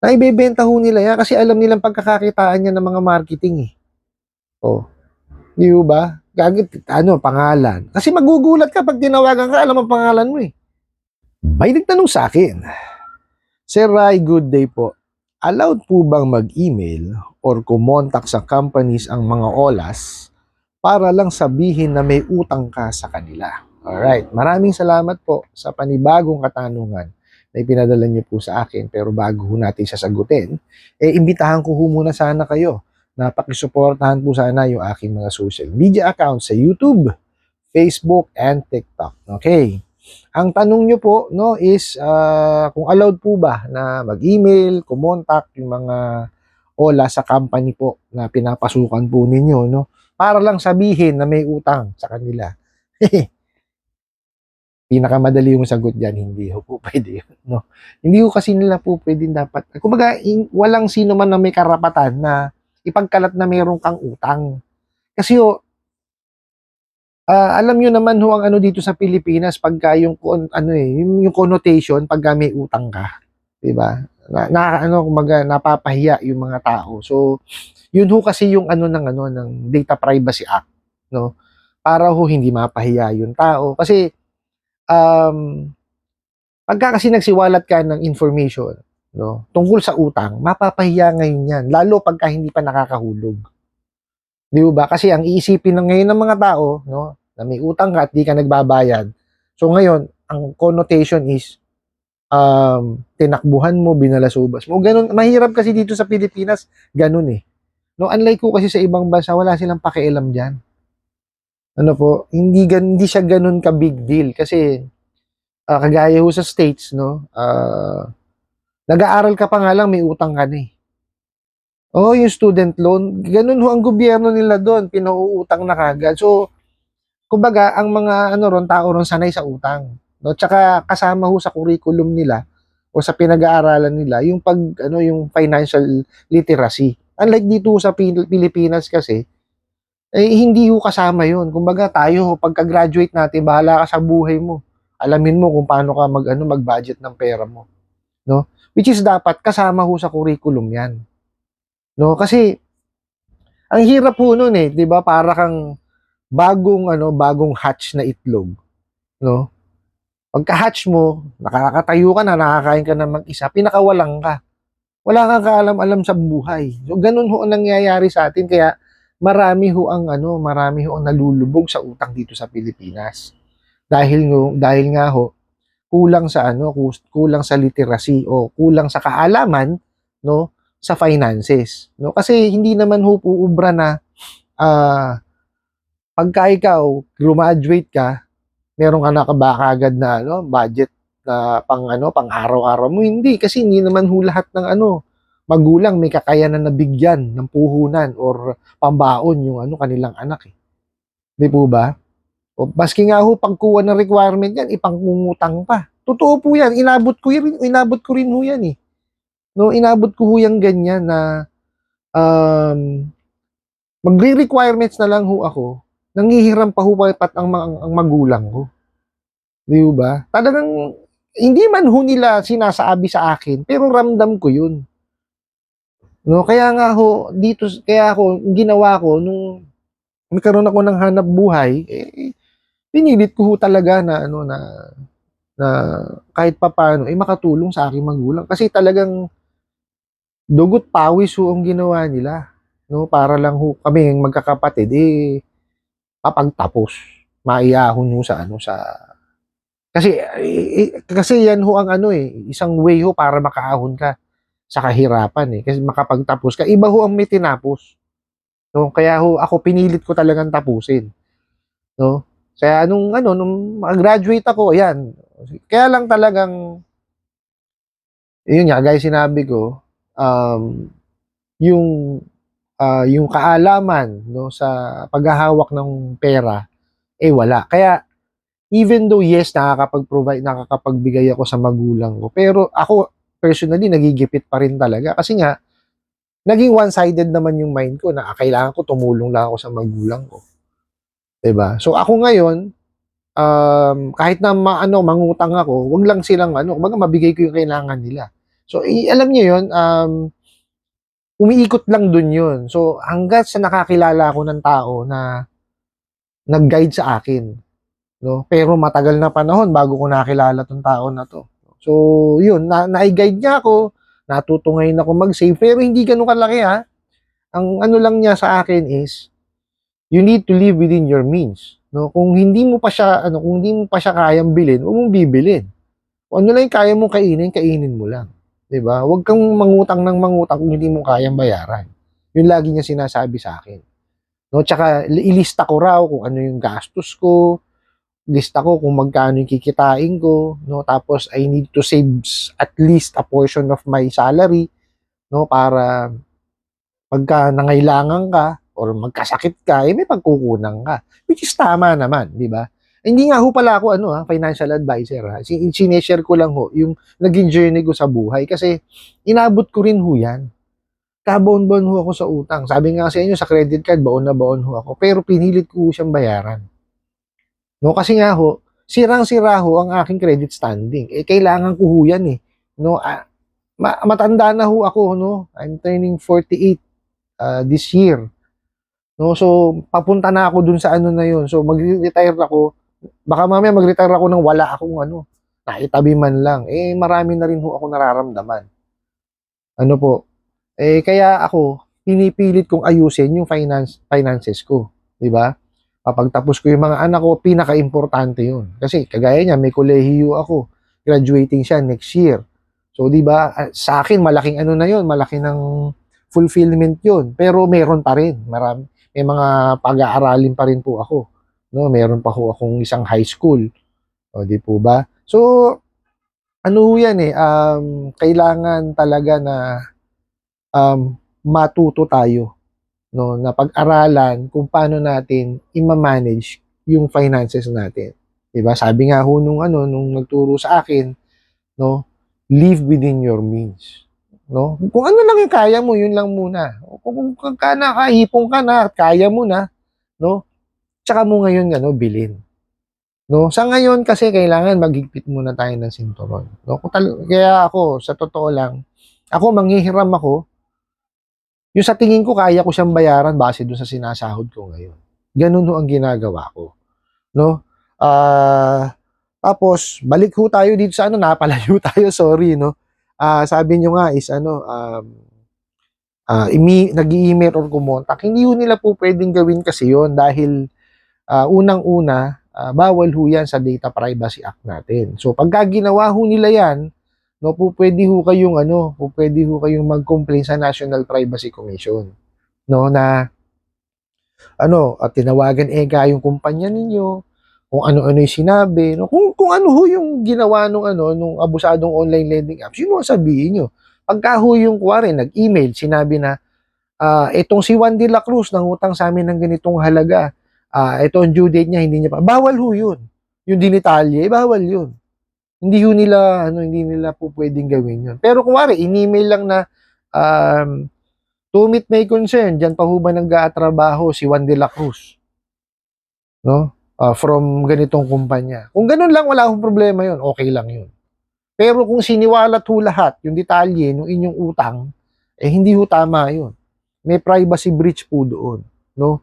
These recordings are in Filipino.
Naibebenta ho nila yan kasi alam nilang pagkakakitaan niya ng mga marketing eh. Oh, di ba? Gagit, pangalan. Kasi magugulat ka pag tinawagan ka, alam ang pangalan mo eh. May nagtanong sa akin, Sir Rai, good day po. Allowed po bang mag-email or kumontak sa companies ang mga olas para lang sabihin na may utang ka sa kanila? Alright, maraming salamat po sa panibagong katanungan na ipinadala niyo po sa akin. Pero bago ho natin sasagutin, imbitahan ko ho muna sana kayo na pakisuportahan po sana yung aking mga social media accounts sa YouTube, Facebook, and TikTok. Okay. Ang tanong nyo po no is kung allowed po ba na mag-email, kumontak yung mga ola sa company po na pinapasukan po ninyo no para lang sabihin na may utang sa kanila. Pinakamadali yung sagot diyan, hindi ho po pwede yun, no. Hindi ho kasi nila po pwedeng dapat. Kumbaga, walang sino man na may karapatan na ipagkalat na mayroon kang utang. Kasi alam niyo naman ho ang ano dito sa Pilipinas pagka yung yung connotation pagka may utang ka, 'di ba? Kumbaga napapahiya yung mga tao. So, yun ho kasi yung ng Data Privacy Act, no? Para ho hindi mapahiya yung tao kasi um pagka kasi nagsiwalat ka ng information, no, tungkol sa utang, mapapahiya ngayon 'yan, lalo pagka hindi pa nakakahulog. 'Di ba? Kasi ang iisipin ng ngayon ng mga tao, no, na may utang ka at di ka nagbabayad. So ngayon, ang connotation is tinakbuhan mo, binalasubas mo. Ganun, mahirap kasi dito sa Pilipinas, ganun eh. No, unlike ko kasi sa ibang bansa, wala silang pakialam diyan. Ano po, hindi siya ganun ka big deal kasi kagaya ho sa states, no, nag-aaral ka pa nga lang may utang ka na eh. Oh, yung student loan, ganun ho ang gobyerno nila doon, pinauutang na kagad. So, kumbaga, ang mga tao ron sanay sa utang. No? Tsaka kasama ho sa curriculum nila o sa pinag-aaralan nila yung yung financial literacy. Unlike dito sa Pilipinas kasi, hindi ho kasama yun. Kumbaga, tayo, pagka-graduate natin, bahala ka sa buhay mo. Alamin mo kung paano ka mag-budget ng pera mo. No? Which is dapat kasama ho sa curriculum yan. No? Kasi, ang hirap po nun eh, 'di ba? Para kang bagong hatch na itlog, no? Pagka-hatch mo, nakakatayo ka na, nakakain ka na mag-isa, pinakawalan ka. Wala kang kaalam-alam sa buhay. So, ganun ho ang nangyayari sa atin. Kaya, marami ho ang nalulubog sa utang dito sa Pilipinas. Dahil nga ho, kulang sa literacy o kulang sa kaalaman, no, sa finances, no? Kasi hindi naman ho uubra na pagka ikaw graduate ka, meron ka na ba kaagad na budget na pang araw-araw mo? Hindi, kasi hindi naman ho lahat ng magulang may kakayanan na bigyan ng puhunan or pambaon yung kanilang anak eh. Di po ba? O maski nga ho pagkuha ng requirement yan, ipangungutang pa. Totoo po yan, inabot ko rin ho yan eh. No, inabot ko ho yan ganyan na um, magre-requirements na lang ho ako, nanghihiram pa ho pat ang magulang ko. Di ba? Talagang, hindi man ho nila sinasabi sa akin, pero ramdam ko yun. No, kaya nga ho, kaya ako, ginawa ko, nung nagkaroon ako ng hanap buhay, pinilit ko ho talaga na kahit papaano, makatulong sa aking magulang. Kasi talagang, dugot pawis ho ang ginawa nila. No, para lang ho kami magkakapatid, papagtapos. Maiyahon ho sa kasi yan ho ang isang way ho para makaahon ka sa kahirapan eh. Kasi makapagtapos ka, iba ho ang may tinapos. No, kaya ho ako pinilit ko talagang tapusin, no? Kaya nung mag-graduate ako, ayan. Kaya lang talagang yun nga, guys, sinabi ko, yung yung kaalaman no sa paghahawak ng pera wala. Kaya even though yes, nakakapagbigay ako sa magulang ko, pero ako personally nagigipit pa rin talaga kasi nga naging one-sided naman yung mind ko na kailangan ko tumulong lang ako sa magulang ko. 'Di ba? So ako ngayon, kahit na mangutang ako, wag lang silang kumbaga mabigay ko yung kailangan nila. So, alam niyo 'yun, umiikot lang dun 'yun. So, hangga't sa nakakilala ako ng tao na nag-guide sa akin, 'no? Pero matagal na panahon bago ko nakilala 'tong tao na 'to. So, 'yun, nai-guide niya ako, natuto ngayon ako mag-save, pero hindi gano'n kalaki, ha. Ang ano lang niya sa akin is, you need to live within your means, 'no? Kung hindi mo pa siya kayang bilhin, huwag mong bibilhin. Kung ano lang yung kaya mong kainin, kainin mo lang, 'di ba? Huwag kang mangutang ng mangutang kung hindi mo kayang bayaran. Yun lagi niya sinasabi sa akin, 'no? Tsaka ilista ko raw kung ano yung gastos ko, lista ko kung magkano yung kikitain ko, 'no? Tapos I need to save at least a portion of my salary, 'no? Para pagka nangailangan ka or magkasakit ka, may pagkukunan ka. Which is tama naman, di ba? Hindi nga ho pala ako financial advisor, ha. Sineshare ko lang ho yung naging journey ko sa buhay kasi inabot ko rin ho yan. Kabaon-baon ho ako sa utang. Sabi nga sa inyo, sa credit card, baon na baon ho ako. Pero pinilit ko ho siyang bayaran. No, kasi nga ho, sirang-sira ho ang aking credit standing. Kailangan ko ho yan eh. No, matanda na ho ako, no. I'm turning 48 this year. No, so papunta na ako dun sa ano na yun. So magre-retire ako. Baka mamaya mag-retire ako nang wala akong naitabi man lang. Marami na rin ho ako nararamdaman. Ano po? Kaya ako pinipilit kong ayusin yung finances ko, 'di ba? Kapag tapos ko yung mga anak ko, pinaka-importante yun. Kasi kagaya niya, may kolehiyo ako. Graduating siya next year. So, 'di ba? Sa akin malaking ano na yun, malaki ng fulfillment yun. Pero meron pa rin, may mga pag-aaralin pa rin po ako. No, meron pa ho akong isang high school. O, di po ba? So, ano ho yan kailangan talaga na matuto tayo, no, na pag-aralan kung paano natin i-manage yung finances natin. 'Di ba? Sabi nga ho nung nagturo sa akin, no, live within your means. No? Kung ano lang yung kaya mo, yun lang muna. Kung nakahipong ka na, kaya mo na, no? Tsaka mo ngayon bilhin. No? Sa ngayon kasi kailangan maghigpit muna tayo ng sinturon. No? Kaya ako, sa totoo lang, ako manghihiram ako, yung sa tingin ko kaya ko siyang bayaran base doon sa sinasahod ko ngayon. Ganun ho ang ginagawa ko. No? Tapos, balik ho tayo dito sa napalayo tayo, sorry, no? Sabi nyo nga is nag-i-email or kumontak. Hindi ho nila po pwedeng gawin kasi yon dahil unang-una, bawal ho yan sa Data Privacy Act natin. So, pagka ginawa ho nila yan, no, pwede ho kayong mag-complain sa National Privacy Commission. No, na at tinawagan yung kumpanya ninyo, kung ano-ano yung sinabi, no? Kung ano ho yung ginawa nung abusadong online lending apps, yun ang sabihin nyo. Pagka ho yung nag-email, sinabi na, itong si Juan de la Cruz nangutang sa amin ng ganitong halaga, ito ang due date niya, hindi niya pa. Bawal ho yun. Yung dinitalye, bawal yun. Hindi nila po pwedeng gawin yun. Pero in-email lang na, to meet my concern, dyan pa ho ba nag-aatrabaho si Juan de la Cruz? No? From ganitong kumpanya. Kung ganun lang, wala akong problema yun. Okay lang yun. Pero kung siniwalat ho lahat, yung detalye ng inyong utang, hindi ho tama yun. May privacy breach po doon. No?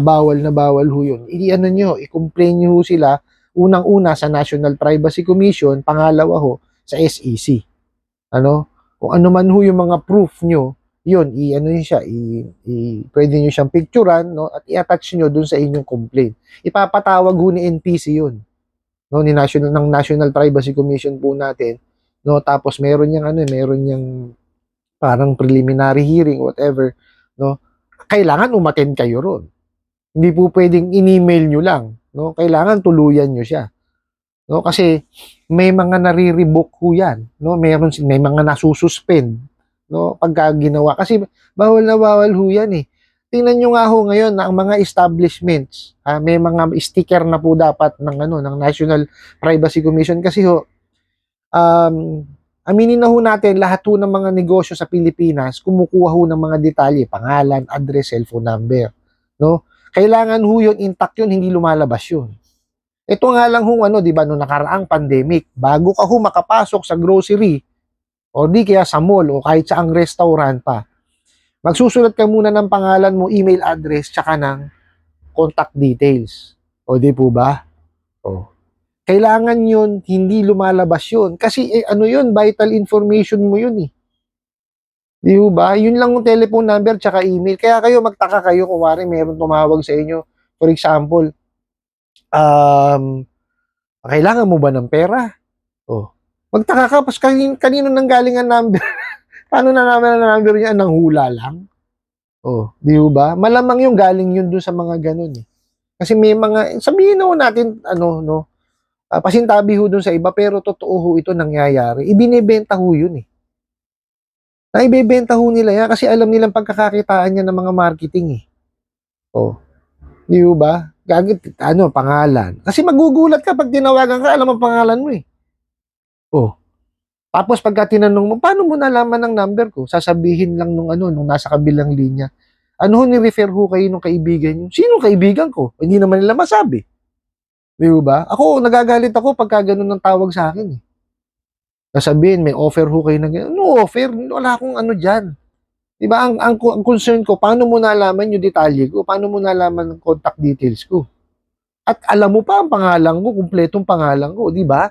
Bawal na bawal ho yun. I-complain nyo ho sila, unang-una sa National Privacy Commission, pangalawa ho sa SEC. Kung ano man ho yung mga proof nyo, yun, pwede nyo siyang picturean, no, at i-attach nyo dun sa inyong complaint. Ipapatawag ho ni NPC yun, no, ng National Privacy Commission po natin, no, tapos meron yang parang preliminary hearing, whatever, no, kailangan umattend kayo ron. Hindi po pwedeng in-email nyo lang, no, kailangan tuluyan nyo siya. No, kasi may mga nare-revoke ho yan, no, may mga nasususpend, no, pagka ginawa. Kasi bawal na bawal ho yan eh. Tingnan nyo nga ho ngayon na ang mga establishments, may mga sticker na po dapat ng National Privacy Commission kasi ho, aminin na ho natin, lahat ho ng mga negosyo sa Pilipinas, kumukuha ho ng mga detalye, pangalan, address, cellphone number, no? Kailangan ho yun, intact yun, hindi lumalabas yun. Ito nga lang ho, di ba, nung nakaraang pandemic, bago ka ho makapasok sa grocery, O di kaya sa mall o kahit sa ang restaurant pa. Magsusulat ka muna ng pangalan mo, email address, tsaka ng contact details. O di po ba? O. Kailangan yun, hindi lumalabas yun. Kasi ano yun, vital information mo yun eh. Di ba? Yun lang yung telephone number tsaka email. Kaya kayo magtaka kayo kung wari meron tumawag sa inyo. For example, kailangan mo ba ng pera? Oh. Magtaka ka, pas kanino nang galing ang number? Paano na naman ang number niya? Nang hula lang? Oh, di ba? Malamang yung galing yun dun sa mga ganun eh. Kasi may mga, sabihin na natin, ano, no, pasintabi ho dun sa iba, pero totoo ho ito nangyayari. Ibinebenta ho yun eh. Na ibebenta ho nila yan kasi alam nilang pagkakakitaan niya ng mga marketing eh. Oh, di ba? Gagit, ano, pangalan. Kasi magugulat ka pag tinawagan ka, alam ang pangalan mo eh. Oh. Tapos pagka tinanong mo, paano mo nalaman ang number ko? Sasabihin lang nung ano, nung nasa kabilang linya. Ano ho, ni-refer ho kayo nung kaibigan nyo? Sino kaibigan ko? Hindi naman nila masabi. Di ba? Ako, nagagalit ako pagka ganun ang tawag sa akin eh. Sasabihin, may offer ho kayo na gano'n. No offer, wala akong ano dyan. Di ba? Ang concern ko, paano mo nalaman yung detalye ko? Paano mo nalaman ang contact details ko? At alam mo pa ang pangalan ko, kumpletong pangalan ko, di ba?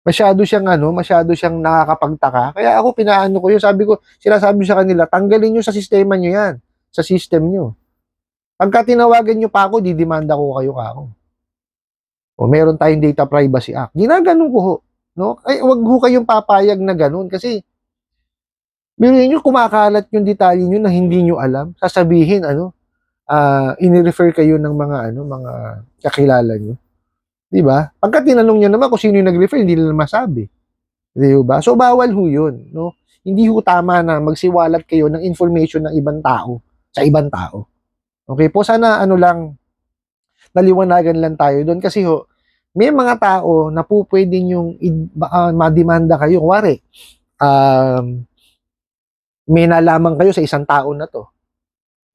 Masyado siyang ano, masyado siyang nakakapagtaka. Kaya ako pinaano ko yun, sabi ko, sinasabi sa kanila, tanggalin nyo sa sistema nyo yan, sa system nyo. Pagka tinawagan nyo pa ako, didemanda ko kayo kako. O meron tayong Data Privacy Act. Ginaganon ko ho. No? Ay, wag ho kayong papayag na ganun kasi biruin nyo, kumakalat yung detalye nyo na hindi nyo alam. Sasabihin, ano, ini-refer kayo ng mga, ano, mga kakilala nyo. Di ba? Pagka tinanong nyo naman kung sino yung nag-refer, hindi nila masabi. Di ba? So, bawal ho yun. No? Hindi ho tama na magsiwalat kayo ng information ng ibang tao sa ibang tao. Okay po, sana ano lang, naliwanagan lang tayo doon kasi ho, may mga tao na po pwedeng yung mademanda kayo. Kuwari, may nalaman kayo sa isang tao na to.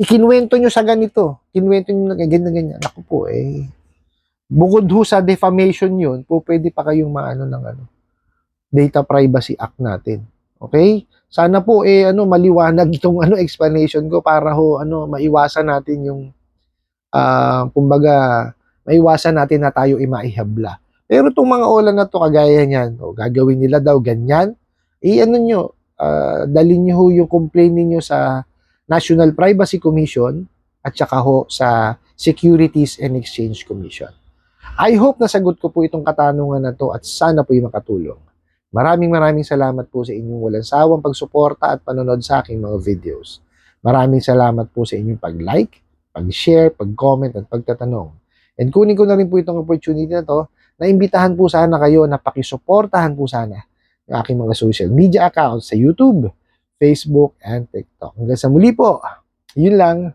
Ikinwento nyo sa ganito. Kinwento nyo na ganyan. Ako po bukod ho sa defamation yun, po pwede pa kayong maano ng ano, Data Privacy Act natin. Okay? Sana po ano maliwanag itong ano explanation ko para ho ano maiwasan natin yung kumbaga maiwasan natin na tayo maihabla. Pero itong mga ola na to kagaya niyan, gagawin nila daw ganyan, ano nyo, dalhin nyo ho yung complaint niyo sa National Privacy Commission at saka ho sa Securities and Exchange Commission. I hope nasagot ko po itong katanungan na to at sana po yung makatulong. Maraming salamat po sa inyong walang sawang pagsuporta at panonood sa aking mga videos. Maraming salamat po sa inyong pag-like, pag-share, pag-comment at pagtatanong. And kunin ko na rin po itong opportunity na to na imbitahan po sana kayo na pakisuportahan po sana yung aking mga social media accounts sa YouTube, Facebook, and TikTok. Hanggang sa muli po, yun lang.